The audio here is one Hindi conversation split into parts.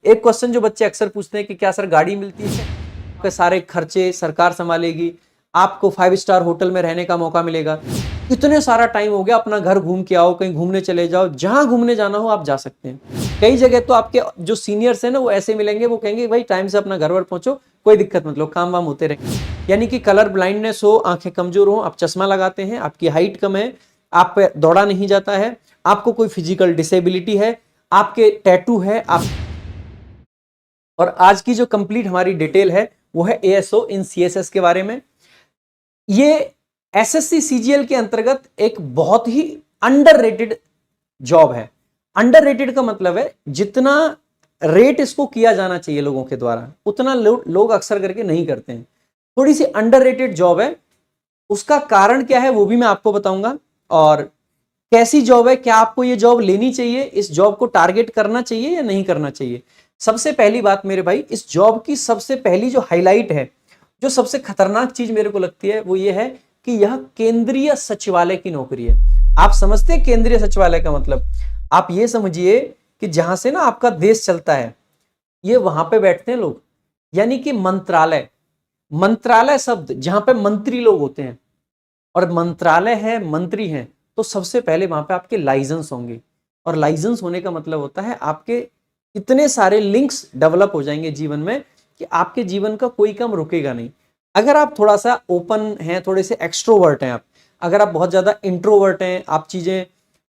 एक क्वेश्चन जो बच्चे अक्सर पूछते हैं कि क्या सर गाड़ी मिलती है, आपके सारे खर्चे सरकार संभालेगी, आपको 5 स्टार होटल में रहने का मौका मिलेगा, इतने सारा टाइम हो गया, अपना घर घूम के आओ, कहीं घूमने चले जाओ, जहां घूमने जाना हो आप जा सकते हैं। कई जगह तो आपके जो सीनियर्स हैं ना वो ऐसे मिलेंगे, वो कहेंगे भाई टाइम से अपना घर वर पहुंचो, कोई दिक्कत मत लो, काम वाम होते रहे। यानी कि कलर ब्लाइंडनेस हो, आंखें कमजोर हो, आप चश्मा लगाते हैं, आपकी हाइट कम है, आप पे दौड़ा नहीं जाता है, आपको कोई फिजिकल डिसेबिलिटी है, आपके टैटू है, आप। और आज की जो कंप्लीट हमारी डिटेल है वो है एएसओ इन सीएसएस के बारे में। ये एसएससी सीजीएल के अंतर्गत एक बहुत ही अंडररेटेड जॉब है। अंडररेटेड का मतलब है जितना रेट इसको किया जाना चाहिए लोगों के द्वारा, उतना लोग अक्सर करके नहीं करते हैं। थोड़ी सी अंडररेटेड जॉब है। उसका कारण क्या है वो भी मैं आपको बताऊंगा, और कैसी जॉब है, क्या आपको ये जॉब लेनी चाहिए, इस जॉब को टारगेट करना चाहिए या नहीं करना चाहिए। सबसे पहली बात मेरे भाई, इस जॉब की सबसे पहली जो हाईलाइट है, जो सबसे खतरनाक चीज मेरे को लगती है वो ये है कि यह केंद्रीय सचिवालय की नौकरी है। आप समझते हैं केंद्रीय सचिवालय का मतलब? आप ये समझिए कि जहां से ना आपका देश चलता है, ये वहां पे बैठते हैं लोग, यानी कि मंत्रालय। मंत्रालय शब्द जहां पे मंत्री लोग होते हैं, और मंत्रालय है, मंत्री हैं, तो सबसे पहले वहां पे आपके लाइसेंस होंगे। और लाइसेंस होने का मतलब होता है आपके इतने सारे लिंक्स डेवलप हो जाएंगे जीवन में कि आपके जीवन का कोई काम रुकेगा नहीं। अगर आप थोड़ा सा ओपन हैं, थोड़े से एक्सट्रोवर्ट हैं आप, अगर आप बहुत ज्यादा इंट्रोवर्ट हैं, आप चीजें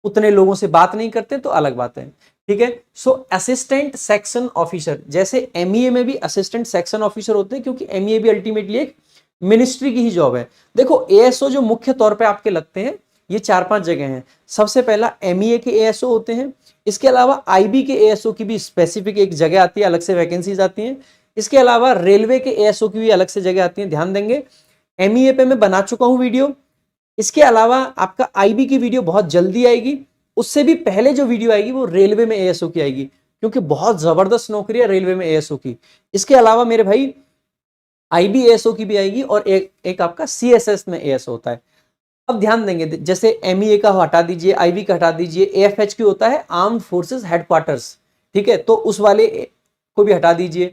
उतने लोगों से बात नहीं करते, तो अलग बात है, ठीक है। सो असिस्टेंट सेक्शन ऑफिसर, जैसे एमईए में भी असिस्टेंट सेक्शन ऑफिसर होते हैं, क्योंकि एमईए भी अल्टीमेटली एक मिनिस्ट्री की ही जॉब है। देखो एएसओ जो मुख्य तौर पे आपके लगते हैं, ये 4-5 जगह हैं। सबसे पहला एमईए के एएसओ होते हैं। इसके अलावा आईबी के एएसओ की भी स्पेसिफिक एक जगह आती है, अलग से वैकेंसीज आती हैं। इसके अलावा रेलवे के एएसओ की भी अलग से जगह आती है, ध्यान देंगे। एमईए पे मैं बना चुका हूं वीडियो। इसके अलावा आपका आईबी की वीडियो बहुत जल्दी आएगी। उससे भी पहले जो वीडियो आएगी वो रेलवे में एएसओ की आएगी, क्योंकि बहुत जबरदस्त नौकरी है रेलवे में एएसओ की। इसके अलावा मेरे भाई आईबी एएसओ की भी आएगी, और एक आपका सीएसएस में एएसओ होता है। अब ध्यान देंगे, जैसे एमईए का हटा दीजिए, आईबी का हटा दीजिए, एएफएच की होता है आर्म्ड फोर्सेस हेडक्वार्टर्स, ठीक है, तो उस वाले को भी हटा दीजिए,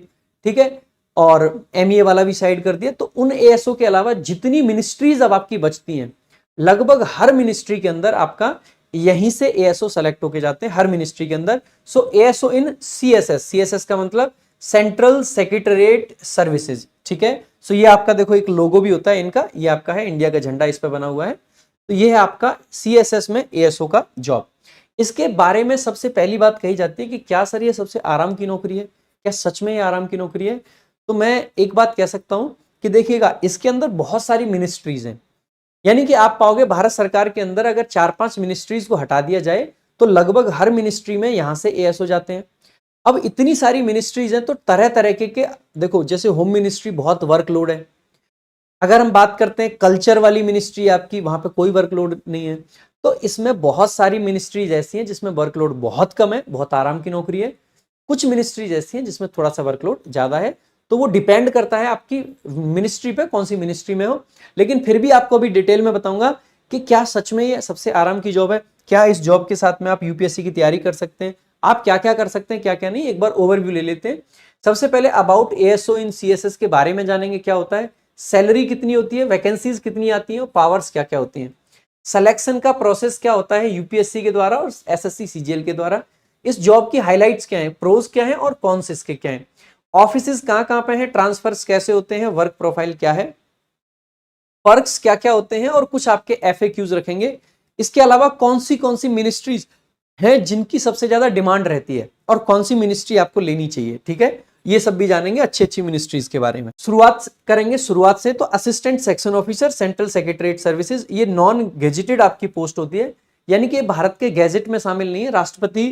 ठीक है, और एमईए वाला भी साइड कर दिया। तो उन एएसओ के अलावा जितनी मिनिस्ट्रीज अब आपकी बचती हैं, लगभग हर मिनिस्ट्री के अंदर आपका यहीं से एएसओ सेलेक्ट होके जाते हैं, हर मिनिस्ट्री के अंदर। सो एएसओ इन सीएसएस, सीएसएस का मतलब सेंट्रल सेक्रेटरीट सर्विसेज, ठीक है। सो ये आपका देखो एक लोगो भी होता है इनका, ये आपका है इंडिया का झंडा इस पे बना हुआ है। तो ये है आपका सीएसएस में एएसओ का जॉब। इसके बारे में सबसे पहली बात कही जाती है कि क्या सर ये सबसे आराम की नौकरी है, क्या सच में ये आराम की नौकरी है? तो मैं एक बात कह सकता हूं कि देखिएगा, इसके अंदर बहुत सारी मिनिस्ट्रीज हैं। यानी कि आप पाओगे भारत सरकार के अंदर अगर 4-5 मिनिस्ट्रीज को हटा दिया जाए तो लगभग हर मिनिस्ट्री में यहां से एएसओ जाते हैं। अब इतनी सारी मिनिस्ट्रीज हैं तो तरह तरह के देखो, जैसे होम मिनिस्ट्री बहुत वर्कलोड है। अगर हम बात करते हैं कल्चर वाली मिनिस्ट्री आपकी, वहां पे कोई वर्कलोड नहीं है। तो इसमें बहुत सारी मिनिस्ट्रीज ऐसी हैं जिसमें वर्कलोड बहुत कम है, बहुत आराम की नौकरी है। कुछ मिनिस्ट्रीज ऐसी हैं जिसमें थोड़ा सा वर्कलोड ज्यादा है। तो वो डिपेंड करता है आपकी मिनिस्ट्री पे, कौन सी मिनिस्ट्री में हो। लेकिन फिर भी आपको अभी डिटेल में बताऊंगा कि क्या सच में ये सबसे आराम की जॉब है, क्या इस जॉब के साथ में आप यूपीएससी की तैयारी कर सकते हैं, आप क्या क्या कर सकते हैं, क्या क्या नहीं। एक बार ओवरव्यू ले लेते हैं। सबसे पहले अबाउट एएसओ इन सीएसएस के बारे में जानेंगे, क्या होता है, सैलरी कितनी होती है, वैकेंसीज कितनी आती हैं, और पावर्स क्या क्या होती हैं, सिलेक्शन का प्रोसेस क्या होता है यूपीएससी के द्वारा और एसएससी सीजीएल के द्वारा, इस जॉब की हाइलाइट्स क्या है, प्रोज क्या है और कॉन्स इसके क्या है, ऑफिसेज कहां पे हैं, ट्रांसफर्स कैसे होते हैं, वर्क प्रोफाइल क्या है, पर्क्स क्या क्या होते हैं, और कुछ आपके एफएक्यूज रखेंगे। इसके अलावा कौन सी मिनिस्ट्रीज हैं जिनकी सबसे ज्यादा डिमांड रहती है, और कौन सी मिनिस्ट्री आपको लेनी चाहिए, ठीक है, ये सब भी जानेंगे अच्छी मिनिस्ट्रीज के बारे में। शुरुआत करेंगे शुरुआत से। तो assistant section officer central secretariat services, ये नॉन गेजेटेड आपकी पोस्ट होती है, यानी कि भारत के गैजेट में शामिल नहीं है, राष्ट्रपति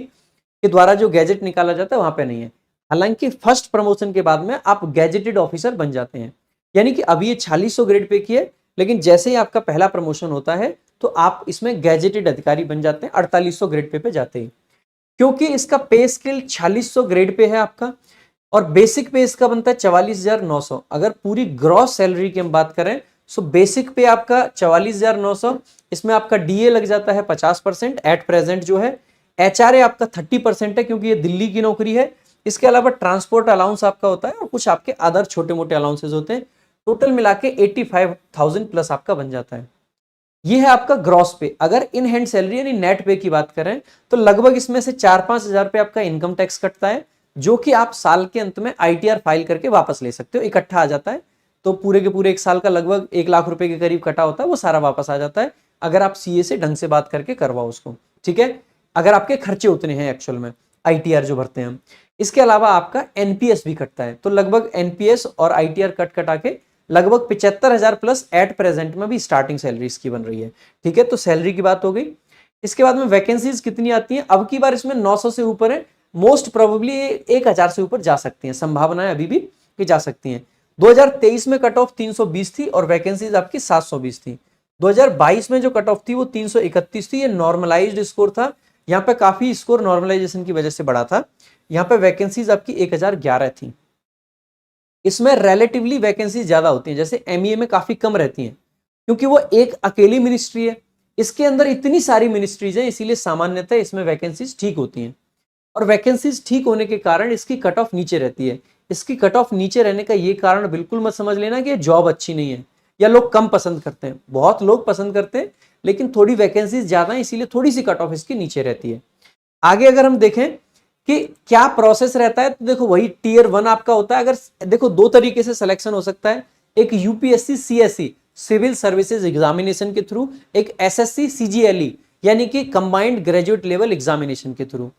के द्वारा जो गैजेट निकाला जाता है वहां पे नहीं है। हालांकि फर्स्ट प्रमोशन के बाद में आप गैजेटेड ऑफिसर बन जाते हैं, यानी कि अभी ये 4600 ग्रेड पे की है, लेकिन जैसे ही आपका पहला प्रमोशन होता है तो आप इसमें गैजेटेड अधिकारी बन जाते हैं, 4800 ग्रेड पे जाते हैं। क्योंकि इसका पे स्केल 4600 ग्रेड पे है आपका, और बेसिक पे इसका बनता है 44,900। अगर पूरी ग्रॉस सैलरी की हम बात करें, सो बेसिक पे आपका 44,900, इसमें आपका डीए लग जाता है 50% एट प्रेजेंट जो है, एचआरए आपका 30% है क्योंकि ये दिल्ली की नौकरी है, इसके अलावा ट्रांसपोर्ट अलाउंस आपका होता है और कुछ आपके अदर छोटे मोटे अलाउंसेज होते हैं। टोटल मिला के 85,000 प्लस आपका बन जाता है। ये है आपका ग्रॉस पे। अगर इन हैंड सैलरी यानी नेट पे की बात करें तो लगभग इसमें से 4-5 हजार पे आपका इनकम टैक्स कटता है, जो कि आप साल के अंत में ITR फाइल करके वापस ले सकते हो, इकट्ठा आ जाता है। तो पूरे के पूरे एक साल का लगभग 1 लाख रुपए के करीब कटा होता है, वो सारा वापस आ जाता है अगर आप CA से ढंग से बात करके करवाओ उसको, ठीक है। अगर आपके खर्चे उतने हैं एक्चुअल में, ITR जो भरते हैं हम। इसके अलावा आपका NPS भी कटता है, तो लगभग NPS और ITR कट कटा के लगभग 75,000 प्लस एट प्रेजेंट में भी स्टार्टिंग सैलरी इसकी बन रही है, ठीक है। तो सैलरी की बात हो गई। इसके बाद में वैकेंसीज कितनी आती हैं, अब की बार इसमें 900 से ऊपर है, मोस्ट प्रोबेबली 1000 से ऊपर जा सकती हैं, संभावनाएं अभी भी कि जा सकती हैं। 2023 में कट ऑफ 320 थी और वैकेंसीज आपकी 720 थी। 2022 में जो कट ऑफ थी वो 331 थी, ये नॉर्मलाइज्ड स्कोर था। यहाँ पे काफी स्कोर नॉर्मलाइजेशन की वजह से बढ़ा था। यहाँ पे वैकेंसीज आपकी 1011 थी। इसमें रिलेटिवली वैकेंसीज ज्यादा होती हैं, जैसे MEA में काफी कम रहती हैं, क्योंकि वो एक अकेली मिनिस्ट्री है। इसके अंदर इतनी सारी मिनिस्ट्रीज हैं, इसीलिए सामान्यतः इसमें वैकेंसीज ठीक होती हैं। और वैकेंसीज ठीक होने के कारण इसकी कट ऑफ नीचे रहती है। इसकी कट ऑफ नीचे रहने का ये कारण बिल्कुल मत समझ लेना कि जॉब अच्छी नहीं है या लोग कम पसंद करते हैं। बहुत लोग पसंद करते हैं, लेकिन थोड़ी वैकेंसीज ज्यादा है, इसीलिए थोड़ी सी कट ऑफ इसकी नीचे रहती है। आगे अगर हम देखें कि क्या प्रोसेस रहता है, तो देखो वही Tier 1 आपका होता है। अगर देखो 2 तरीके से सिलेक्शन हो सकता है, एक UPSC CSE civil services examination के थ्रू, एक SSC CGLE यानी कि कंबाइंड ग्रेजुएट लेवल एग्जामिनेशन के थ्रू।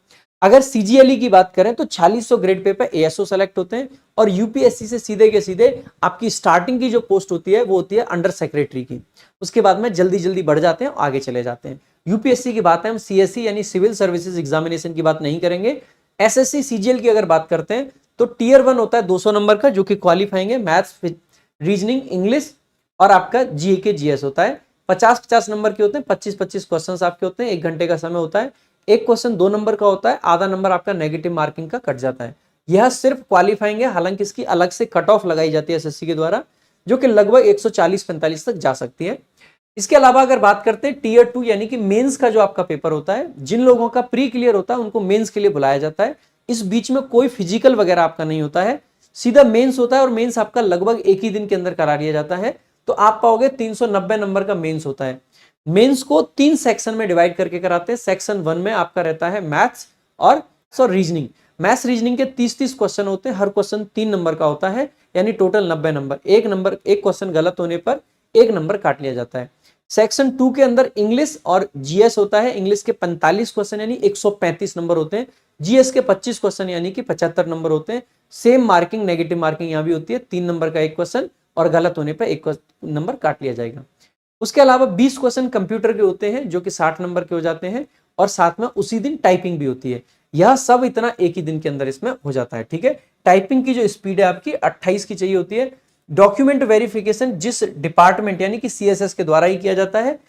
अगर CGLE की बात करें तो 4600 ग्रेड पे ASO सेलेक्ट होते हैं, और UPSC से सीधे के सीधे आपकी स्टार्टिंग की जो पोस्ट होती है वो होती है अंडर सेक्रेटरी की। उसके बाद में जल्दी जल्दी बढ़ जाते हैं, आगे चले जाते हैं। UPSC की बात है, हम CSE यानी सिविल सर्विसेज एग्जामिनेशन की बात नहीं करेंगे। SSC CGL की अगर बात करते हैं तो Tier 1 होता है 200 नंबर का, जो कि क्वालिफाइंग है, मैथ्स, रीजनिंग, इंग्लिश और आपका GK GS होता है। 50-50 नंबर के होते हैं, 25-25 क्वेश्चंस आपके होते हैं, 1 घंटे का समय होता है। एक क्वेश्चन 2 नंबर का होता है, आधा नंबर आपका नेगेटिव मार्किंग का कट जाता है। यह सिर्फ क्वालिफाइंग है, हालांकि इसकी अलग से कट ऑफ लगाई जाती है SSC के द्वारा, जो कि लगभग 140-45 तक जा सकती है। इसके अलावा अगर बात करते हैं Tier 2 यानी कि मेंस का जो आपका पेपर होता है, जिन लोगों का प्री क्लियर होता है उनको मेंस के लिए बुलाया जाता है। इस बीच में कोई फिजिकल वगैरह आपका नहीं होता है, सीधा मेंस होता है, और मेंस आपका लगभग एक ही दिन के अंदर करा लिया जाता है। तो आप पाओगे 390 नंबर का मेंस होता है। मेंस को 3 सेक्शन में डिवाइड करके कराते हैं। सेक्शन 1 में आपका रहता है मैथ्स और रीजनिंग। मैथ्स रीजनिंग के 30-30 क्वेश्चन होते हैं, हर क्वेश्चन 3 नंबर का होता है, यानी टोटल 90 नंबर। एक क्वेश्चन गलत होने पर 1 नंबर काट लिया जाता है। सेक्शन 2 के अंदर इंग्लिश और GS होता है। इंग्लिश के 45 क्वेश्चन यानी 135 नंबर होते हैं। GS के 25 क्वेश्चन यानी कि 75 नंबर होते हैं। सेम मार्किंग, नेगेटिव मार्किंग यहां भी होती है, 3 नंबर का एक क्वेश्चन, और गलत होने पर 1 नंबर काट लिया जाएगा। उसके अलावा 20 क्वेश्चन कंप्यूटर के होते हैं, जो कि 60 नंबर के हो जाते हैं, और साथ में उसी दिन टाइपिंग भी होती है। यह सब इतना एक ही दिन के अंदर इसमें हो जाता है, ठीक है। टाइपिंग की जो स्पीड है आपकी 28 की चाहिए होती है। डॉक्यूमेंट वेरिफिकेशन जिस डिपार्टमेंट यानी कि CSS के द्वारा ही किया जाता है।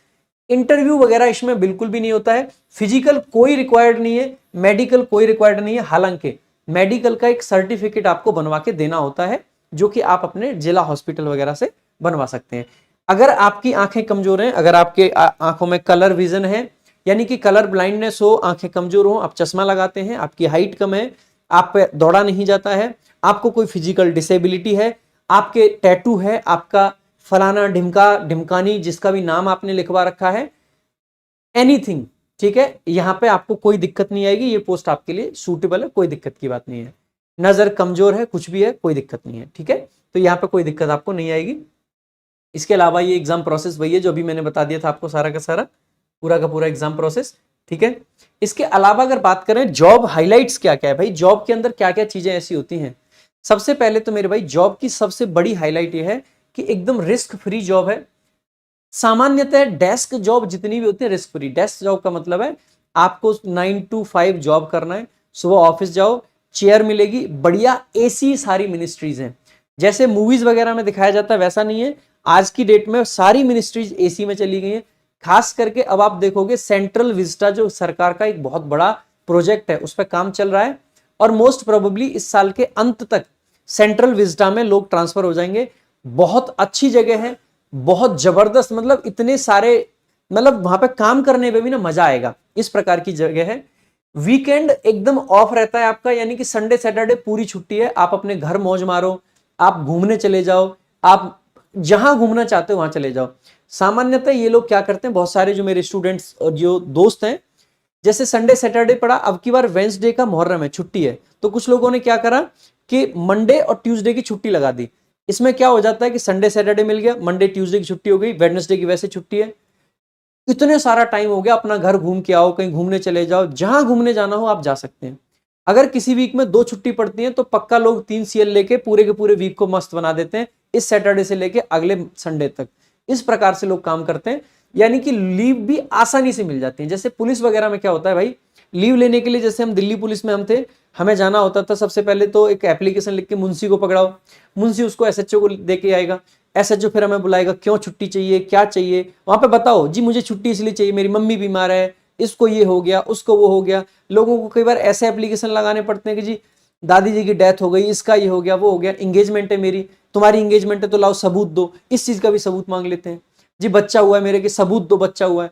इंटरव्यू वगैरह इसमें बिल्कुल भी नहीं होता है। फिजिकल कोई रिक्वायर्ड नहीं है, मेडिकल कोई रिक्वायर्ड नहीं है। हालांकि मेडिकल का एक सर्टिफिकेट आपको बनवा के देना होता है, जो कि आप अपने जिला हॉस्पिटल वगैरह से बनवा सकते हैं। अगर आपकी आंखें कमजोर हैं, अगर आपके आंखों में कलर विजन है यानी कि कलर ब्लाइंडनेस हो, आंखें कमजोर हो, आप चश्मा लगाते हैं, आपकी हाइट कम है, आप पे दौड़ा नहीं जाता है, आपको कोई फिजिकल डिसेबिलिटी है, आपके टैटू है, आपका फलाना ढिमका ढिमकानी जिसका भी नाम आपने लिखवा रखा है, एनीथिंग, ठीक है, यहां पे आपको कोई दिक्कत नहीं आएगी। ये पोस्ट आपके लिए सूटेबल है, कोई दिक्कत की बात नहीं है। नजर कमजोर है, कुछ भी है, कोई दिक्कत नहीं है, ठीक है। तो यहाँ पे कोई दिक्कत आपको नहीं आएगी। इसके अलावा ये एग्जाम प्रोसेस वही है जो अभी मैंने बता दिया था आपको, सारा का सारा पूरा का पूरा एग्जाम प्रोसेस, ठीक है। इसके अलावा अगर बात करें जॉब हाइलाइट्स क्या क्या है, भाई जॉब के अंदर क्या क्या चीजें ऐसी होती हैं। सबसे पहले तो मेरे भाई जॉब की सबसे बड़ी हाईलाइट ये है कि एकदम रिस्क फ्री जॉब है। सामान्यतः डेस्क जॉब जितनी भी होती है रिस्क फ्री। डेस्क जॉब का मतलब है आपको 9 to 5 जॉब करना है, सुबह ऑफिस जाओ, चेयर मिलेगी, बढ़िया AC सारी मिनिस्ट्रीज हैं। जैसे मूवीज वगैरह में दिखाया जाता है वैसा नहीं है। आज की डेट में सारी मिनिस्ट्रीज AC में चली गई हैं। खास करके अब आप देखोगे सेंट्रल विस्टा जो सरकार का एक बहुत बड़ा प्रोजेक्ट है, उस पर काम चल रहा है, और मोस्ट प्रोबेबली इस साल के अंत तक सेंट्रल विस्टा में लोग ट्रांसफर हो जाएंगे। बहुत अच्छी जगह है, बहुत जबरदस्त, मतलब इतने सारे, मतलब वहां पे काम करने में भी ना मजा आएगा, इस प्रकार की जगह है। वीकेंड एकदम ऑफ रहता है आपका, यानी कि संडे सैटरडे पूरी छुट्टी है। आप अपने घर मौज मारो, आप घूमने चले जाओ, आप जहां घूमना चाहते हो वहां चले जाओ। सामान्यतः ये लोग क्या करते हैं, बहुत सारे जो मेरे स्टूडेंट्स और जो दोस्त हैं, जैसे संडे सैटरडे पड़ा, अब की बार वेंसडे का मुहर्रम है, छुट्टी है, तो कुछ लोगों ने क्या करा कि मंडे और ट्यूसडे की छुट्टी लगा दी। इसमें क्या हो जाता है कि संडे सैटरडे मिल गया, मंडे ट्यूसडे की छुट्टी हो गई, वेडनेसडे की वैसे छुट्टी है। इतने सारा टाइम हो गया, अपना घर घूम के आओ, कहीं घूमने चले जाओ, जहां घूमने जाना हो आप जा सकते हैं। अगर किसी वीक में 2 छुट्टी पड़ती है तो पक्का लोग 3 CL लेके पूरे के पूरे वीक को मस्त बना देते हैं, इस सैटरडे से लेके अगले संडे तक। इस प्रकार से लोग काम करते हैं, यानी कि लीव भी आसानी से मिल जाती है। जैसे पुलिस वगैरह में क्या होता है भाई, लीव लेने के लिए, जैसे हम दिल्ली पुलिस में हम थे, हमें जाना होता था, सबसे पहले तो एक एप्लीकेशन लिख के मुंशी को पकड़ाओ, मुंशी उसको SHO को दे के आएगा, SHO फिर हमें बुलाएगा, क्यों छुट्टी चाहिए, क्या चाहिए, वहां पे बताओ जी मुझे छुट्टी इसलिए चाहिए, मेरी मम्मी बीमार है, इसको ये हो गया, उसको वो हो गया। लोगों को कई बार ऐसे एप्लीकेशन लगाने पड़ते हैं कि जी दादी जी की डेथ हो गई, इसका ये हो गया, वो हो गया, इंगेजमेंट है मेरी, तुम्हारी इंगेजमेंट है तो लाओ सबूत दो, इस चीज का भी सबूत मांग लेते हैं। जी बच्चा हुआ है मेरे के, सबूत दो बच्चा हुआ है।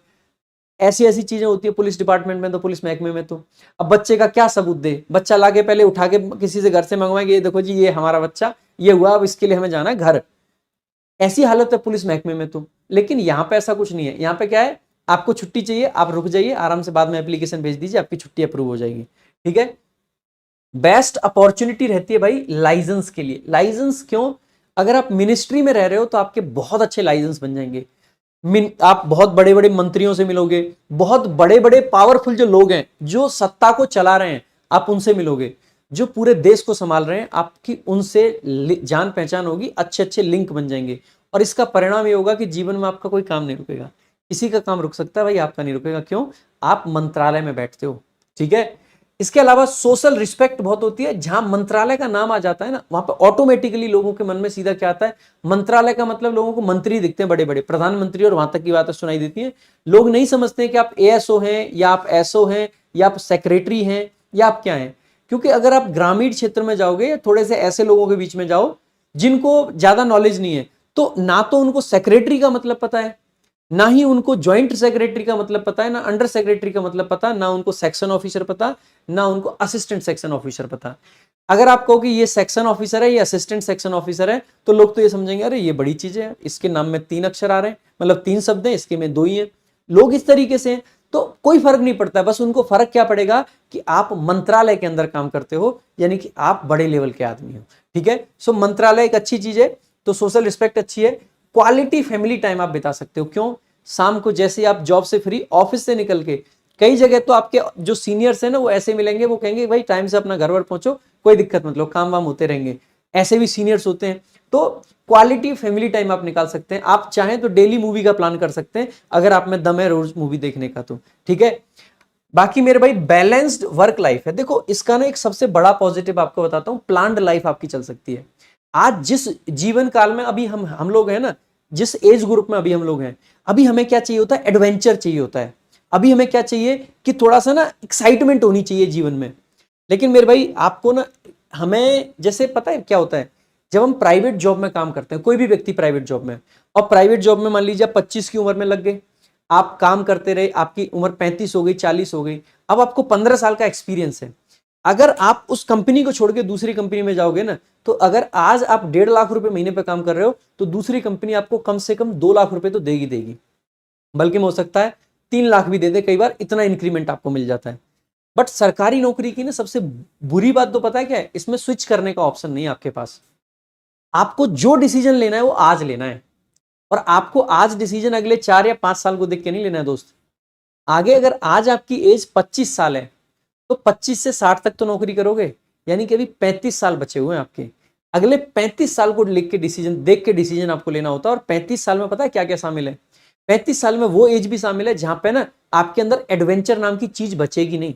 ऐसी ऐसी चीजें होती है पुलिस डिपार्टमेंट में, तो पुलिस महकमे में तो अब बच्चे का क्या सबूत दे, बच्चा लाके पहले उठा के किसी से घर से मंगवाएंगे, ये देखो जी ये हमारा बच्चा ये हुआ, अब इसके लिए हमें जाना है घर। ऐसी हालत है पुलिस महकमे में तो। लेकिन यहाँ पे ऐसा कुछ नहीं है, यहाँ पे क्या है, आपको छुट्टी चाहिए आप रुक जाइए आराम से, बाद में एप्लीकेशन भेज दीजिए, आपकी छुट्टी अप्रूव हो जाएगी। ठीक है। बेस्ट अपॉर्चुनिटी रहती है भाई लाइसेंस के लिए। लाइसेंस क्यों, अगर आप मिनिस्ट्री में रह रहे हो तो आपके बहुत अच्छे लाइसेंस बन जाएंगे। आप बहुत बड़े बड़े मंत्रियों से मिलोगे, बहुत बड़े बड़े पावरफुल जो लोग हैं जो सत्ता को चला रहे हैं, आप उनसे मिलोगे, जो पूरे देश को संभाल रहे हैं, आपकी उनसे जान पहचान होगी, अच्छे अच्छे लिंक बन जाएंगे। और इसका परिणाम ये होगा कि जीवन में आपका कोई काम नहीं रुकेगा। किसी का काम रुक सकता है भाई, आपका नहीं रुकेगा। क्यों, आप मंत्रालय में बैठते हो। ठीक है। इसके अलावा सोशल रिस्पेक्ट बहुत होती है। जहां मंत्रालय का नाम आ जाता है ना, वहां पे ऑटोमेटिकली लोगों के मन में सीधा क्या आता है, मंत्रालय का मतलब लोगों को मंत्री दिखते हैं, बड़े बड़े प्रधानमंत्री, और वहां तक की बातें सुनाई देती हैं। लोग नहीं समझते हैं कि आप ASO हैं या आप SO हैं या आप सेक्रेटरी हैं या आप क्या हैं। क्योंकि अगर आप ग्रामीण क्षेत्र में जाओगे या थोड़े से ऐसे लोगों के बीच में जाओ जिनको ज्यादा नॉलेज नहीं है, तो ना तो उनको सेक्रेटरी का मतलब पता है, ना ही उनको ज्वाइंट सेक्रेटरी का मतलब पता है, ना अंडर सेक्रेटरी का मतलब पता, ना उनको सेक्शन ऑफिसर पता, ना उनको असिस्टेंट सेक्शन ऑफिसर पता। अगर आप कहो कि ये सेक्शन ऑफिसर है, ये असिस्टेंट सेक्शन ऑफिसर है, तो लोग तो ये समझेंगे अरे ये बड़ी चीज है, इसके नाम में 3 अक्षर आ रहे हैं, मतलब 3 शब्द हैं, इसके में 2 ही हैं। लोग इस तरीके से हैं, तो कोई फर्क नहीं पड़ता है। बस उनको फर्क क्या पड़ेगा कि आप मंत्रालय के अंदर काम करते हो, यानी कि आप बड़े लेवल के आदमी हो। ठीक है। सो मंत्रालय एक अच्छी चीज है, तो सोशल रिस्पेक्ट अच्छी है। क्वालिटी फैमिली टाइम आप बिता सकते हो। क्यों, शाम को जैसे ही आप जॉब से फ्री, ऑफिस से निकल के, कई जगह तो आपके जो सीनियर्स हैं ना वो ऐसे मिलेंगे, वो कहेंगे भाई टाइम से अपना घर वर पहुंचो, कोई दिक्कत मत लो, काम वाम होते रहेंगे। ऐसे भी सीनियर्स होते हैं। तो क्वालिटी फैमिली टाइम आप निकाल सकते हैं। आप चाहें तो डेली मूवी का प्लान कर सकते हैं, अगर आप में दम है रोज मूवी देखने का तो। ठीक है। बाकी मेरे भाई बैलेंस्ड वर्क लाइफ है। देखो इसका ना एक सबसे बड़ा पॉजिटिव आपको बताता हूं, प्लान्ड लाइफ आपकी चल सकती है। आज जिस जीवन काल में अभी हम लोग हैं ना, जिस एज ग्रुप में अभी हम लोग हैं, अभी हमें क्या चाहिए होता है, एडवेंचर चाहिए होता है। अभी हमें क्या चाहिए कि थोड़ा सा ना एक्साइटमेंट होनी चाहिए जीवन में। लेकिन मेरे भाई आपको ना, हमें जैसे पता है क्या होता है, जब हम प्राइवेट जॉब में काम करते हैं, कोई भी व्यक्ति प्राइवेट जॉब में, और प्राइवेट जॉब में मान लीजिए 25 की उम्र में लग गए, आप काम करते रहे, आपकी उम्र 35 हो गई, 40 हो गई, अब आपको 15 साल का एक्सपीरियंस है। अगर आप उस कंपनी को छोड़ के दूसरी कंपनी में जाओगे ना, तो अगर आज आप 1.5 लाख रुपए महीने पे काम कर रहे हो, तो दूसरी कंपनी आपको कम से कम 2 लाख रुपए तो देगी देगी, बल्कि हो सकता है 3 लाख भी दे दे कई बार, इतना इंक्रीमेंट आपको मिल जाता है। बट सरकारी नौकरी की ना सबसे बुरी बात तो पता है क्या है, इसमें स्विच करने का ऑप्शन नहीं है आपके पास। आपको जो डिसीजन लेना है वो आज लेना है, और आपको आज डिसीजन अगले 4 या 5 साल को देख के नहीं लेना है दोस्त। आगे अगर आज आपकी एज 25 साल है, तो 25 से 60 तक तो नौकरी करोगे, यानी कि अभी 35 साल बचे हुए हैं आपके। अगले 35 साल को देख के डिसीजन आपको लेना होता है। और 35 साल में पता है क्या क्या शामिल है, 35 साल में वो एज भी शामिल है जहां पे ना आपके अंदर एडवेंचर नाम की चीज बचेगी नहीं।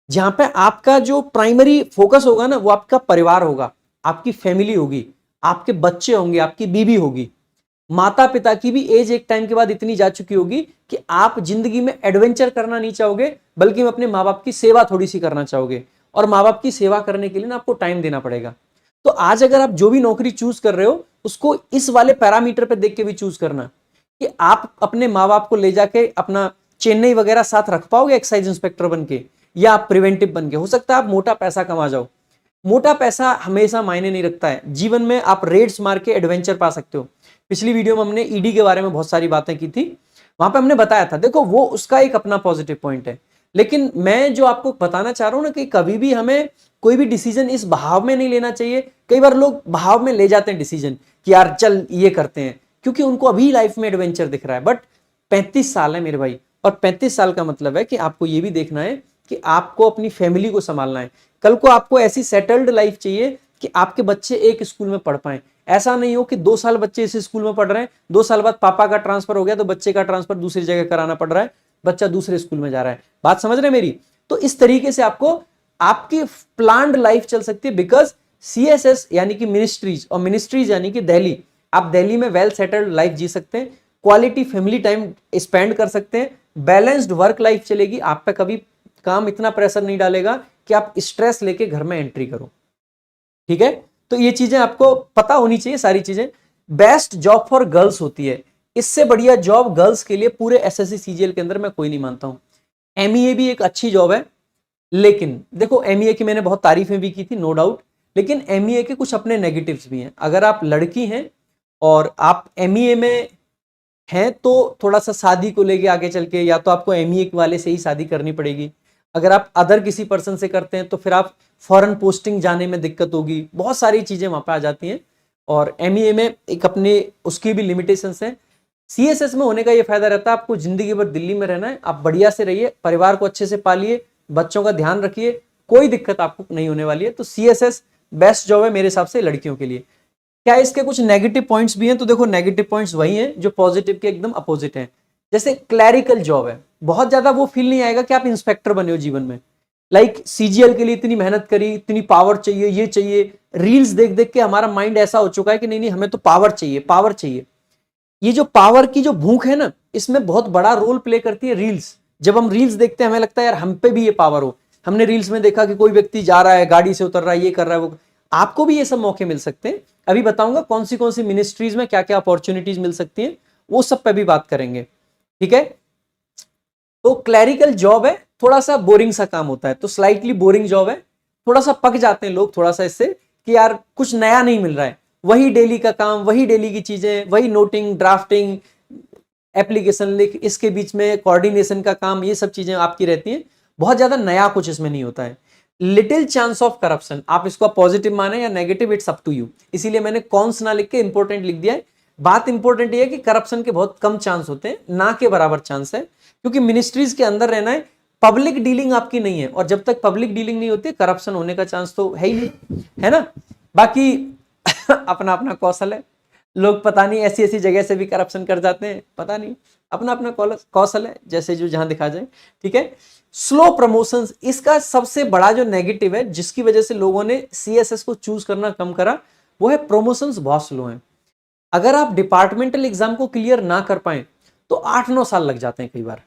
जहां पे आपका जो प्राइमरी फोकस होगा ना, वो आपका परिवार होगा, आपकी फैमिली होगी, आपके बच्चे होंगे, आपकी बीवी होगी। माता पिता की भी एज एक टाइम के बाद इतनी जा चुकी होगी कि आप जिंदगी में एडवेंचर करना नहीं चाहोगे, बल्कि अपने माँ बाप की सेवा थोड़ी सी करना चाहोगे। और माँ बाप की सेवा करने के लिए ना आपको टाइम देना पड़ेगा। तो आज अगर आप जो भी नौकरी चूज कर रहे हो, उसको इस वाले पैरामीटर पे देख के भी चूज करना कि आप अपने माँ बाप को ले जाके अपना चेन्नई वगैरह साथ रख पाओगे एक्साइज इंस्पेक्टर बन के, या आप प्रिवेंटिव बन गए। हो सकता है आप मोटा पैसा कमा जाओ, मोटा पैसा हमेशा मायने नहीं रखता है जीवन में, आप रेड्स मार के एडवेंचर पा सकते हो। पिछली वीडियो में हमने ईडी के बारे में बहुत सारी बातें की थी, वहां पे हमने बताया था, देखो वो उसका एक अपना पॉजिटिव पॉइंट है। लेकिन मैं जो आपको बताना चाह रहा हूं ना कि कभी भी हमें कोई भी डिसीजन इस बहाव में नहीं लेना चाहिए। कई बार लोग बहाव में ले जाते हैं डिसीजन कि यार चल ये करते हैं, क्योंकि उनको अभी लाइफ में एडवेंचर दिख रहा है। बट 35 साल है मेरे भाई, और 35 साल का मतलब है कि आपको ये भी देखना है कि आपको अपनी फैमिली को संभालना है। कल को आपको ऐसी सेटल्ड लाइफ चाहिए कि आपके बच्चे एक स्कूल में पढ़ पाए। ऐसा नहीं हो कि 2 साल बच्चे इस स्कूल में पढ़ रहे हैं, 2 साल बाद पापा का ट्रांसफर हो गया तो बच्चे का ट्रांसफर दूसरी जगह कराना पड़ रहा है, बच्चा दूसरे स्कूल में जा रहा है। बात समझ रहे मेरी? तो इस तरीके से आपको आपकी प्लान्ड लाइफ चल सकती है, बिकॉज सीएसएस यानी कि मिनिस्ट्रीज, और मिनिस्ट्रीज यानी कि दिल्ली, आप दिल्ली में वेल सेटल्ड लाइफ जी सकते हैं, क्वालिटी फैमिली टाइम स्पेंड कर सकते हैं, बैलेंस्ड वर्क लाइफ चलेगी, आप पे कभी काम इतना प्रेशर नहीं डालेगा कि आप स्ट्रेस लेके घर में एंट्री करो। ठीक है, तो ये चीजें आपको पता होनी चाहिए सारी चीजें। बेस्ट जॉब फॉर गर्ल्स होती है, इससे बढ़िया जॉब गर्ल्स के लिए पूरे एसएससी सीजीएल के अंदर मैं कोई नहीं मानता हूं। एमईए भी एक अच्छी जॉब है, लेकिन देखो एमईए की मैंने बहुत तारीफें भी की थी, नो डाउट, लेकिन एमईए के कुछ अपने नेगेटिव्स भी हैं। अगर आप लड़की हैं और आप एमईए में हैं तो थोड़ा सा शादी को लेके आगे चल के या तो आपको एमईए वाले से ही शादी करनी पड़ेगी। अगर आप अदर किसी पर्सन से करते हैं तो फिर आप फॉरेन पोस्टिंग जाने में दिक्कत होगी, बहुत सारी चीजें वहां पे आ जाती हैं। और एमईए में एक अपने उसकी भी लिमिटेशंस हैं। सीएसएस में होने का ये फायदा रहता है, आपको जिंदगी भर दिल्ली में रहना है, आप बढ़िया से रहिए, परिवार को अच्छे से पालिए, बच्चों का ध्यान रखिए, कोई दिक्कत आपको नहीं होने वाली है। तो सीएसएस बेस्ट जॉब है मेरे हिसाब से लड़कियों के लिए। क्या इसके कुछ नेगेटिव पॉइंट्स भी हैं? तो देखो नेगेटिव पॉइंट्स वही हैं जो पॉजिटिव के एकदम अपोजिट हैं। जैसे क्लैरिकल जॉब है, बहुत ज्यादा वो फील नहीं आएगा कि आप इंस्पेक्टर बने हो जीवन में। लाइक सीजीएल के लिए इतनी मेहनत करी, इतनी पावर चाहिए, ये चाहिए, रील्स देख देख के हमारा माइंड ऐसा हो चुका है कि नहीं नहीं हमें तो पावर चाहिए, पावर चाहिए। ये जो पावर की जो भूख है ना, इसमें बहुत बड़ा रोल प्ले करती है रील्स। जब हम रील्स देखते हैं हमें लगता है यार हम पे भी ये पावर हो। हमने रील्स में देखा कि कोई व्यक्ति जा रहा है, गाड़ी से उतर रहा है, ये कर रहा है, वो, आपको भी ये सब मौके मिल सकते हैं। अभी बताऊंगा कौन सी मिनिस्ट्रीज में क्या क्या अपॉर्चुनिटीज मिल सकती हैं, वो सब पे भी बात करेंगे। ठीक है, तो क्लैरिकल जॉब है, थोड़ा सा बोरिंग सा काम होता है, तो स्लाइटली बोरिंग जॉब है, थोड़ा सा पक जाते हैं लोग थोड़ा सा इससे कि यार कुछ नया नहीं मिल रहा है, वही डेली का काम, वही डेली की चीजें, वही नोटिंग, ड्राफ्टिंग, एप्लीकेशन लिख, इसके बीच में कोऑर्डिनेशन का काम, ये सब चीजें आपकी रहती हैं। बहुत ज्यादा नया कुछ इसमें नहीं होता है। लिटिल चांस ऑफ करप्शन, आप इसको पॉजिटिव माने या negative, its up to you. इसीलिए मैंने कॉन्स ना लिख के इंपॉर्टेंट लिख दिया है। बात इंपॉर्टेंट ये है कि करप्शन के बहुत कम चांस होते हैं, ना के बराबर चांस है, क्योंकि मिनिस्ट्रीज के अंदर रहना है, पब्लिक डीलिंग आपकी नहीं है, और जब तक पब्लिक डीलिंग नहीं होती करप्शन होने का चांस तो है ही नहीं, है ना। बाकी अपना अपना कौशल है, लोग पता नहीं ऐसी ऐसी जगह से भी करप्शन कर जाते हैं, पता नहीं, अपना अपना कौशल है, जैसे जो जहां दिखा जाए। ठीक है, स्लो प्रमोशंस, इसका सबसे बड़ा जो नेगेटिव है जिसकी वजह से लोगों ने सीएसएस को चूज करना कम करा, वो है प्रमोशंस बहुत स्लो हैं। अगर आप डिपार्टमेंटल एग्जाम को क्लियर ना कर पाए तो 8-9 साल लग जाते हैं कई बार।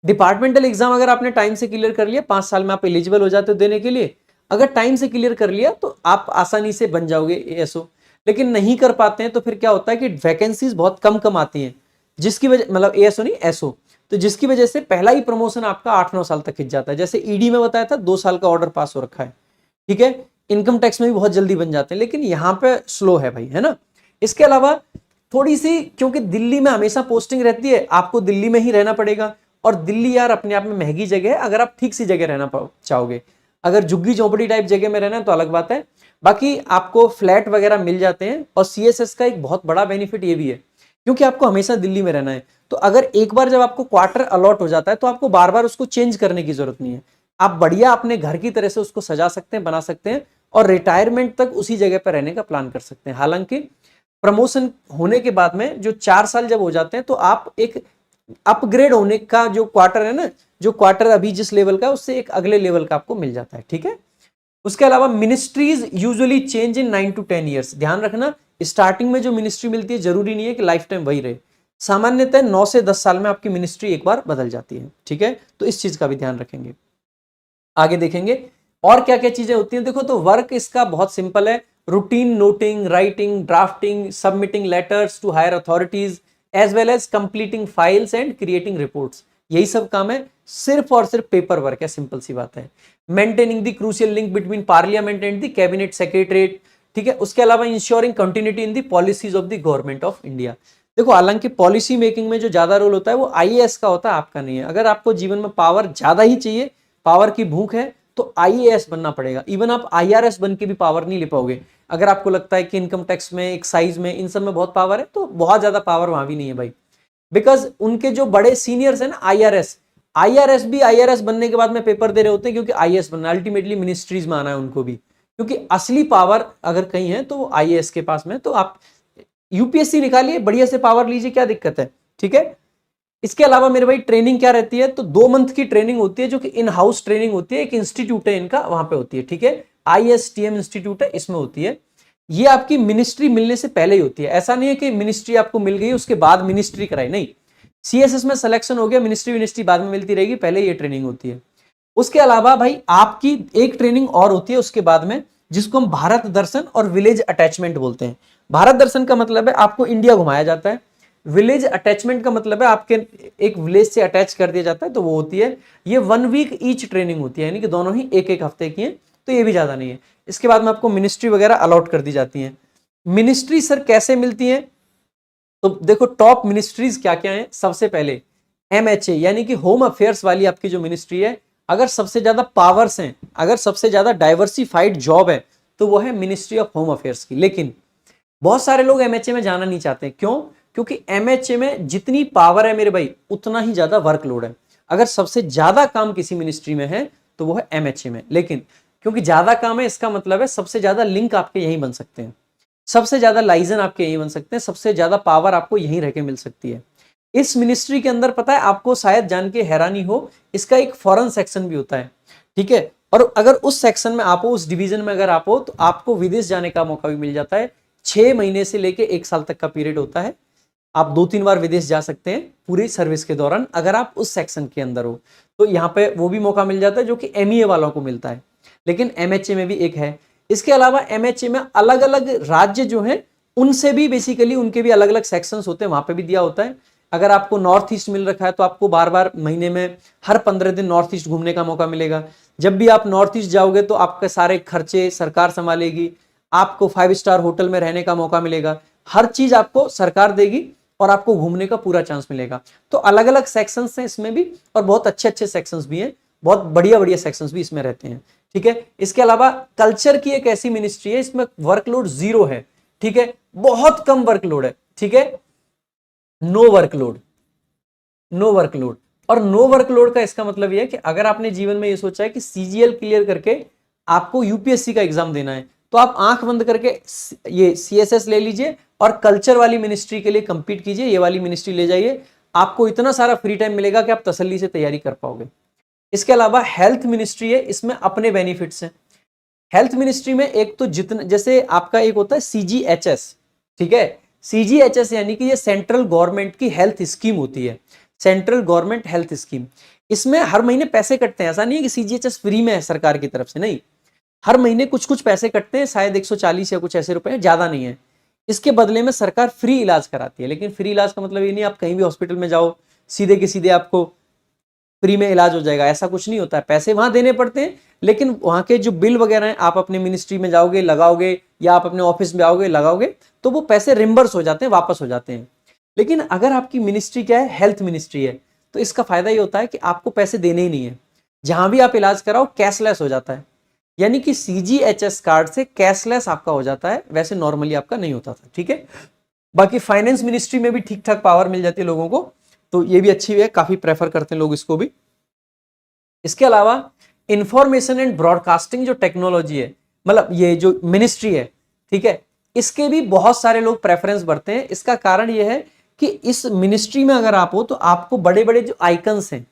डिपार्टमेंटल एग्जाम अगर आपने टाइम से क्लियर कर लिया, 5 साल में आप एलिजिबल हो जाते हो देने के लिए। अगर टाइम से क्लियर कर लिया तो आप आसानी से बन जाओगे एएसओ। लेकिन नहीं कर पाते हैं तो फिर क्या होता है कि वैकेंसीज बहुत कम कम आती हैं, जिसकी वजह, मतलब एएसओ नहीं एसओ, तो जिसकी वजह से पहला ही प्रमोशन आपका 8-9 साल तक खिंच जाता है। जैसे ईडी में बताया था 2 साल का ऑर्डर पास हो रखा है। ठीक है, इनकम टैक्स में भी बहुत जल्दी बन जाते हैं, लेकिन यहाँ पे स्लो है भाई, है ना। इसके अलावा थोड़ी सी, क्योंकि दिल्ली में हमेशा पोस्टिंग रहती है, आपको दिल्ली में ही रहना पड़ेगा, और दिल्ली यार अपने आप में महंगी जगह है अगर आप ठीक सी जगह रहना चाहोगे। अगर झुग्गी झोपड़ी टाइप जगह में रहना है तो अलग बात है, बाकी आपको फ्लैट वगैरह मिल जाते हैं। और सीएसएस का एक बहुत बड़ा बेनिफिट ये भी है, क्योंकि आपको हमेशा दिल्ली में रहना है, तो अगर एक बार जब आपको क्वार्टर अलॉट हो जाता है तो आपको बार बार उसको चेंज करने की जरूरत नहीं है। आप बढ़िया अपने घर की तरह से उसको सजा सकते हैं, बना सकते हैं, और रिटायरमेंट तक उसी जगह पर रहने का प्लान कर सकते हैं। हालांकि प्रमोशन होने के बाद में जो 4 साल जब हो जाते हैं तो आप एक अपग्रेड होने का जो क्वार्टर है ना, जो क्वार्टर अभी जिस लेवल का, उससे एक अगले लेवल का आपको मिल जाता है। ठीक है, उसके अलावा ministries usually change in 9 to 10 years. ध्यान रखना, स्टार्टिंग में जो मिनिस्ट्री मिलती है जरूरी नहीं है कि लाइफ टाइम वही रहे, सामान्यतः 9 से 10 साल में आपकी मिनिस्ट्री एक बार बदल जाती है। ठीक है, तो इस चीज का भी ध्यान रखेंगे। आगे देखेंगे और क्या क्या चीजें होती हैं। देखो, तो वर्क इसका बहुत सिंपल है, routine noting, writing, drafting, submitting letters to higher authorities, as well as completing files and creating reports. यही सब काम है, सिर्फ और सिर्फ पेपर वर्क है, सिंपल सी बात है। Maintaining the crucial link between parliament and the cabinet secretariat, ठीक है। उसके अलावा ensuring continuity in the policies of the government of India. देखो हालांकि पॉलिसी मेकिंग में जो ज्यादा रोल होता है वो आईएएस का होता है, आपका नहीं है। अगर आपको जीवन में पावर ज्यादा ही चाहिए, पावर की भूख है, तो आईएएस बनना पड़ेगा। इवन आप आईआरएस बन के भी पावर नहीं ले पाओगे। अगर आपको लगता है कि इनकम टैक्स में, एक्साइज में, इन सब में बहुत पावर है, तो बहुत ज्यादा पावर वहां भी नहीं है भाई। बिकॉज उनके जो बड़े सीनियर्स है ना, आईआरएस भी आईआरएस बनने के बाद में पेपर दे रहे होते हैं, क्योंकि आईएएस बनना अल्टीमेटली मिनिस्ट्रीज में आना है उनको भी, क्योंकि असली पावर अगर कहीं है तो वो आईएएस के पास में। तो आप यूपीएससी निकालिए, बढ़िया से पावर लीजिए, क्या दिक्कत है, ठीक है। इसके अलावा मेरे भाई ट्रेनिंग क्या रहती है, तो 2 मंथ की ट्रेनिंग होती है, जो कि इन हाउस ट्रेनिंग होती है। एक इंस्टीट्यूट है इनका, वहां पे होती है, ठीक है, आईएसटीएम इंस्टीट्यूट है, इसमें होती है। ये आपकी मिनिस्ट्री मिलने से पहले ही होती है। ऐसा नहीं है कि मिनिस्ट्री आपको मिल गई उसके बाद मिनिस्ट्री कराई, नहीं। सीएसएस में सिलेक्शन हो गया, मिनिस्ट्री बाद में मिलती रहेगी, पहले ये ट्रेनिंग होती है। उसके अलावा भाई आपकी एक ट्रेनिंग और होती है उसके बाद में, जिसको हम भारत दर्शन और विलेज अटैचमेंट बोलते हैं। भारत दर्शन का मतलब है आपको इंडिया घुमाया जाता है, विलेज अटैचमेंट का मतलब है आपके एक विलेज से अटैच कर दिया जाता है, तो वो होती है। ये 1 वीक ईच ट्रेनिंग होती है, यानी कि दोनों ही 1-1 हफ्ते की है, तो ये भी ज्यादा नहीं है। इसके बाद में आपको मिनिस्ट्री वगैरह अलॉट कर दी जाती है। मिनिस्ट्री सर कैसे मिलती है, तो देखो टॉप मिनिस्ट्रीज क्या क्या है। सबसे पहले एमएचए, यानी कि होम अफेयर्स वाली आपकी जो मिनिस्ट्री है, अगर सबसे ज्यादा पावर्स हैं, अगर सबसे ज्यादा डाइवर्सिफाइड जॉब है, तो वो है मिनिस्ट्री ऑफ होम अफेयर्स की। लेकिन बहुत सारे लोग एमएचए में जाना नहीं चाहते, क्यों? क्योंकि एमएचए में जितनी पावर है मेरे भाई, उतना ही ज्यादा वर्कलोड है। अगर सबसे ज्यादा काम किसी मिनिस्ट्री में है तो वो है एमएचए में। लेकिन क्योंकि ज्यादा काम है, इसका मतलब है सबसे ज्यादा लिंक आपके यहीं बन सकते हैं, सबसे ज्यादा लाइजन आपके यहीं बन सकते हैं, सबसे ज्यादा पावर आपको यहीं रह के मिल सकती है। इस मिनिस्ट्री के अंदर पता है आपको, शायद जान के हैरानी हो, इसका एक फॉरेन सेक्शन भी होता है, ठीक है। और अगर उस सेक्शन में आप हो, उस डिवीजन में अगर आप हो, तो आपको विदेश जाने का मौका भी मिल जाता है। 6 महीने से लेके 1 साल तक का पीरियड होता है। आप 2-3 बार विदेश जा सकते हैं पूरी सर्विस के दौरान, अगर आप उस सेक्शन के अंदर हो। तो यहाँ पे वो भी मौका मिल जाता है जो कि एमईए वालों को मिलता है, लेकिन एमएचए में भी एक है। इसके अलावा एमएचए में अलग अलग राज्य जो हैं, उनसे भी बेसिकली उनके भी अलग अलग सेक्शंस होते हैं, वहां पे भी दिया होता है। अगर आपको नॉर्थ ईस्ट मिल रखा है, तो आपको बार बार महीने में हर 15 दिन नॉर्थ ईस्ट घूमने का मौका मिलेगा। जब भी आप नॉर्थ ईस्ट जाओगे तो आपके सारे खर्चे सरकार संभालेगी, आपको 5 स्टार होटल में रहने का मौका मिलेगा, हर चीज आपको सरकार देगी और आपको घूमने का पूरा चांस मिलेगा। तो अलग अलग सेक्शंस हैं इसमें भी, और बहुत अच्छे अच्छे सेक्शंस भी हैं, बहुत बढ़िया बढ़िया सेक्शंस भी इसमें रहते हैं, ठीक है। इसके अलावा कल्चर की एक ऐसी मिनिस्ट्री है, इसमें वर्कलोड 0 है, ठीक है, बहुत कम वर्कलोड है, ठीक है, नो वर्कलोड, नो वर्कलोड। और नो वर्कलोड का इसका मतलब यह है कि अगर आपने जीवन में ये सोचा है कि सीजीएल क्लियर करके आपको यूपीएससी का एग्जाम देना है, तो आप आंख बंद करके ये सीएसएस ले लीजिए और कल्चर वाली मिनिस्ट्री के लिए कंपीट कीजिए, ये वाली मिनिस्ट्री ले जाइए, आपको इतना सारा फ्री टाइम मिलेगा कि आप तसल्ली से तैयारी कर पाओगे। इसके अलावा हेल्थ मिनिस्ट्री है, इसमें अपने बेनिफिट्स हैं। हेल्थ मिनिस्ट्री में एक तो जितना, जैसे आपका एक होता है सीजीएचएस, ठीक है, सीजीएचएस यानी कि ये सेंट्रल गवर्नमेंट की हेल्थ स्कीम होती है, सेंट्रल गवर्नमेंट हेल्थ स्कीम। इसमें हर महीने पैसे कटते हैं, ऐसा नहीं है कि सीजीएचएस फ्री में है सरकार की तरफ से, नहीं, हर महीने कुछ कुछ पैसे कटते हैं, शायद 140 या कुछ ऐसे रुपए, ज्यादा नहीं है। इसके बदले में सरकार फ्री इलाज कराती है। लेकिन फ्री इलाज का मतलब ये नहीं आप कहीं भी हॉस्पिटल में जाओ सीधे के सीधे आपको फ्री में इलाज हो जाएगा, ऐसा कुछ नहीं होता है। पैसे वहां देने पड़ते हैं, लेकिन वहां के जो बिल वगैरह हैं, आप अपने मिनिस्ट्री में जाओगे लगाओगे, या आप अपने ऑफिस में आओगे लगाओगे, तो वो पैसे रिम्बर्स हो जाते हैं, वापस हो जाते हैं। लेकिन अगर आपकी मिनिस्ट्री क्या है, हेल्थ मिनिस्ट्री है, तो इसका फायदा ये होता है कि आपको पैसे देने ही नहीं है, जहां भी आप इलाज कराओ कैशलेस हो जाता है। यानी कि सीजीएचएस कार्ड से कैशलेस आपका हो जाता है, वैसे नॉर्मली आपका नहीं होता था, ठीक है। बाकी फाइनेंस मिनिस्ट्री में भी ठीक ठाक पावर मिल जाती है लोगों को, तो ये भी अच्छी है, काफी प्रेफर करते हैं लोग इसको भी। इसके अलावा इंफॉर्मेशन एंड ब्रॉडकास्टिंग जो टेक्नोलॉजी है, मतलब ये जो मिनिस्ट्री है, ठीक है, इसके भी बहुत सारे लोग प्रेफरेंस बढ़ते हैं। इसका कारण ये है कि इस मिनिस्ट्री में अगर आप हो, तो आपको बड़े बड़े जो आइकन्स हैं,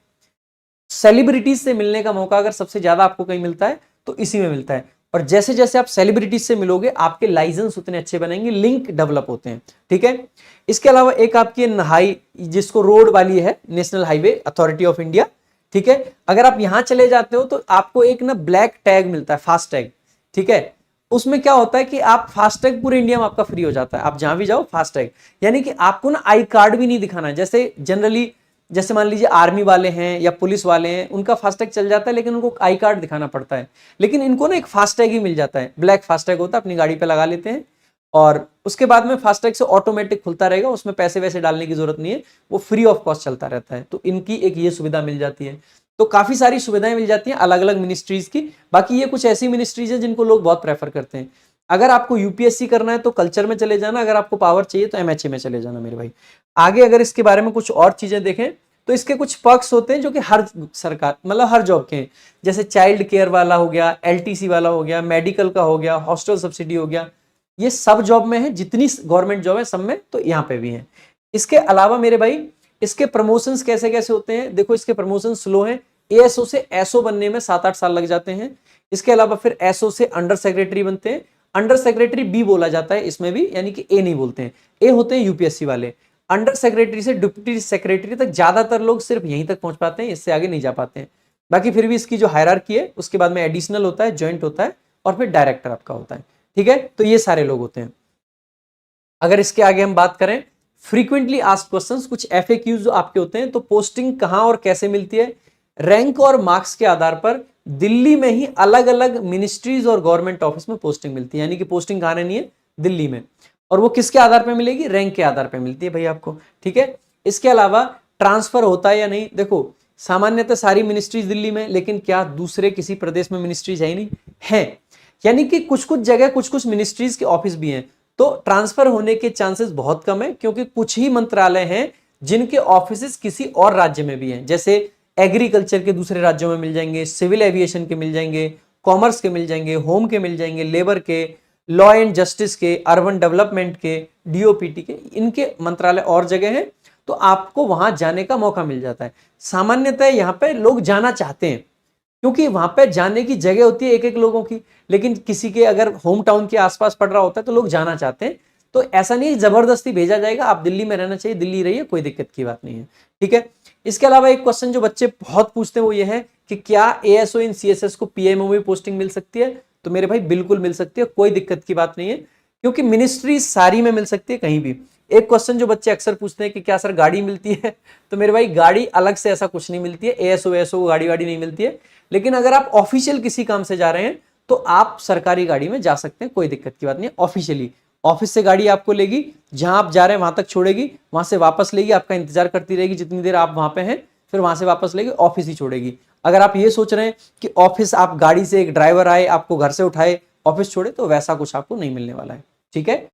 सेलिब्रिटीज से मिलने का मौका अगर सबसे ज्यादा आपको कहीं मिलता है तो इसी में मिलता है। और जैसे जैसे आप सेलिब्रिटीज से मिलोगे, आपके लाइसेंस उतने अच्छे बनेंगे, लिंक डेवलप होते हैं, ठीक है। इसके अलावा एक आपकी हाई, जिसको रोड वाली है, national highway authority of India, ठीक है, अगर आप यहां चले जाते हो तो आपको एक ना ब्लैक टैग मिलता है, फास्ट टैग, ठीक है। उसमें क्या होता है कि आप फास्ट टैग पूरे इंडिया में आपका फ्री हो जाता है, आप जहां भी जाओ फास्ट टैग, यानी कि आपको ना आई कार्ड भी नहीं दिखाना है। जैसे जनरली जैसे मान लीजिए आर्मी वाले हैं या पुलिस वाले हैं, उनका फास्टैग चल जाता है लेकिन उनको आई कार्ड दिखाना पड़ता है। लेकिन इनको ना एक फास्टैग ही मिल जाता है, ब्लैक फास्टैग होता है, अपनी गाड़ी पे लगा लेते हैं और उसके बाद में फास्टैग से ऑटोमेटिक खुलता रहेगा, उसमें पैसे वैसे डालने की जरूरत नहीं है, वो फ्री ऑफ कॉस्ट चलता रहता है। तो इनकी एक ये सुविधा मिल जाती है। तो काफी सारी सुविधाएं मिल जाती हैं अलग अलग मिनिस्ट्रीज की। बाकी ये कुछ ऐसी मिनिस्ट्रीज है जिनको लोग बहुत प्रेफर करते हैं। अगर आपको यूपीएससी करना है तो कल्चर में चले जाना, अगर आपको पावर चाहिए तो एमएचए में चले जाना मेरे भाई। आगे अगर इसके बारे में कुछ और चीजें देखें तो इसके कुछ पर्क्स होते हैं जो कि हर सरकार मतलब हर जॉब के हैं। जैसे चाइल्ड केयर वाला हो गया, एलटीसी वाला हो गया, मेडिकल का हो गया, हॉस्टल सब्सिडी हो गया, ये सब जॉब में है, जितनी गवर्नमेंट जॉब है सब में, तो यहाँ पे भी है। इसके अलावा मेरे भाई इसके प्रमोशंस कैसे कैसे होते हैं, देखो इसके प्रमोशन स्लो हैं। एएसओ से एसओ बनने में 7-8 साल लग जाते हैं। इसके अलावा फिर एसओ से अंडर सेक्रेटरी बनते हैं। अंडर सेक्रेटरी बी बोला जाता है इसमें भी, यानी कि ए नहीं बोलते हैं, ए होते हैं यूपीएससी वाले। अंडर सेक्रेटरी से डिप्टी सेक्रेटरी तक ज्यादातर लोग सिर्फ यहीं तक पहुंच पाते हैं, इससे आगे नहीं जा पाते हैं। बाकी फिर भी इसकी जो हायरार्की है उसके बाद में एडिशनल होता है, ज्वाइंट होता है और फिर डायरेक्टर आपका होता है। ठीक है, तो ये सारे लोग होते हैं। अगर इसके आगे हम बात करें फ्रीक्वेंटली आस्क्ड क्वेश्चंस, कुछ एफएक्यूज जो आपके होते हैं, तो पोस्टिंग कहां और कैसे मिलती है, रैंक और मार्क्स के आधार पर दिल्ली में ही अलग अलग मिनिस्ट्रीज और गवर्नमेंट ऑफिस में पोस्टिंग मिलती है। यानी कि पोस्टिंग कहां रहनी है, दिल्ली में। और वो किसके आधार पर मिलेगी, रैंक के आधार पर मिलती है भाई आपको। ठीक है, इसके अलावा ट्रांसफर होता है या नहीं, देखो सामान्यतः सारी मिनिस्ट्रीज दिल्ली में, लेकिन क्या दूसरे किसी प्रदेश में मिनिस्ट्रीज है ही नहीं है, यानी कि कुछ कुछ जगह कुछ कुछ मिनिस्ट्रीज के ऑफिस भी हैं, तो ट्रांसफर होने के चांसेस बहुत कम है, क्योंकि कुछ ही मंत्रालय हैं जिनके ऑफिस किसी और राज्य में भी हैं। जैसे एग्रीकल्चर के दूसरे राज्यों में मिल जाएंगे, सिविल एविएशन के मिल जाएंगे, कॉमर्स के मिल जाएंगे, होम के मिल जाएंगे, लेबर के, लॉ एंड जस्टिस के, अर्बन डेवलपमेंट के, डीओपीटी के, इनके मंत्रालय और जगह हैं, तो आपको वहां जाने का मौका मिल जाता है। सामान्यतः यहाँ पे लोग जाना चाहते हैं क्योंकि वहां पे जाने की जगह होती है एक एक लोगों की, लेकिन किसी के अगर होम टाउन के आसपास पड़ रहा होता है तो लोग जाना चाहते हैं। तो ऐसा नहीं जबरदस्ती भेजा जाएगा, आप दिल्ली में रहना चाहिए, दिल्ली रहिए, कोई दिक्कत की बात नहीं है। ठीक है, इसके अलावा एक क्वेश्चन जो बच्चे बहुत पूछते हैं वो ये है कि क्या एएसओ इन सीएसएस को पीएमओ में पोस्टिंग मिल सकती है, तो मेरे भाई बिल्कुल मिल सकती है, कोई दिक्कत की बात नहीं है, क्योंकि मिनिस्ट्री सारी में मिल सकती है कहीं भी। एक क्वेश्चन जो बच्चे अक्सर पूछते हैं कि क्या सर गाड़ी मिलती है, तो मेरे भाई गाड़ी अलग से ऐसा कुछ नहीं मिलती है, एएसओ को गाड़ी वाड़ी नहीं मिलती है। लेकिन अगर आप ऑफिशियल किसी काम से जा रहे हैं तो आप सरकारी गाड़ी में जा सकते हैं, कोई दिक्कत की बात नहीं है। ऑफिशियली ऑफिस से गाड़ी आपको लेगी, जहां आप जा रहे हैं वहां तक छोड़ेगी, वहां से वापस लेगी, आपका इंतजार करती रहेगी जितनी देर आप वहां पे हैं, फिर वहां से वापस लेगी, ऑफिस ही छोड़ेगी। अगर आप ये सोच रहे हैं कि ऑफिस आप गाड़ी से एक ड्राइवर आए आपको घर से उठाए ऑफिस छोड़े, तो वैसा कुछ आपको नहीं मिलने वाला है। ठीक है।